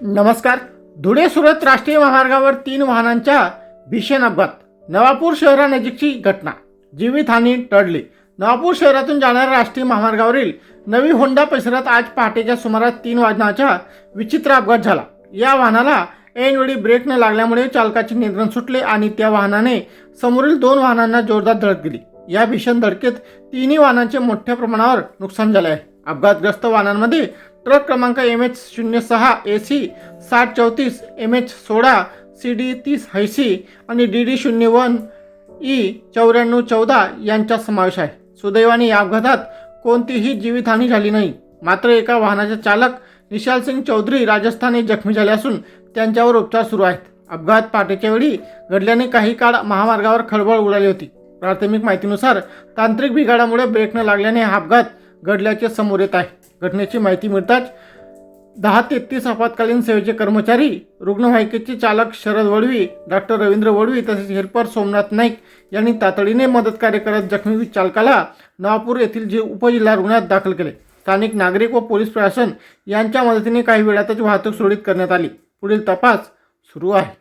नमस्कार. धुळे सुरत राष्ट्रीय महामार्गावर 3 वाहनांच्या भीषण अपघात. नवापूर शहरानजीकची घटना. जीवितहानी टळली. नवापूर शहरातून जाणाऱ्या राष्ट्रीय महामार्गावरील नवी होंडा परिसरात आज पहाटेच्या सुमारास 3 वाहनांचा विचित्र अपघात झाला. या वाहनाला ऐनवेळी ब्रेक न लागल्यामुळे चालकाचे नियंत्रण सुटले आणि त्या वाहनाने समोरील 2 वाहनांना जोरदार धडक दिली. या भीषण धडकेत तिन्ही वाहनांचे मोठ्या प्रमाणावर नुकसान झाले आहे. अपघातग्रस्त वाहनांमध्ये ट्रक क्रमांक MH06 AC 6034, MH16 CD 3080 आणि DD 01 E 9414 यांचा समावेश आहे. सुदैवाने या अपघातात कोणतीही जीवितहानी झाली नाही. मात्र एका वाहनाचे चालक निशाल सिंग चौधरी राजस्थान हे जखमी झाले असून त्यांच्यावर उपचार सुरू आहेत. अपघात पहाटेच्या वेळी घडल्याने काही काळ महामार्गावर खळबळ उडाली होती. प्राथमिक माहितीनुसार तांत्रिक बिघाडामुळे ब्रेक न लागल्याने हा अपघात घडल्याचे समोर येत आहे. घटनेची माहिती मिळताच 1033 आपत्कालीन सेवेचे कर्मचारी, रुग्णवाहिकेचे चालक शरद वडवी, डॉक्टर रवींद्र वडवी तसेच हेल्पर सोमनाथ नाईक यांनी तातडीने मदतकार्य करत जखमी चालकाला नवापूर येथील उपजिल्हा रुग्णालयात दाखल केले. स्थानिक नागरिक व पोलीस प्रशासन यांच्या मदतीने काही वेळातच वाहतूक सुरळीत करण्यात आली. पुढील तपास सुरू आहे.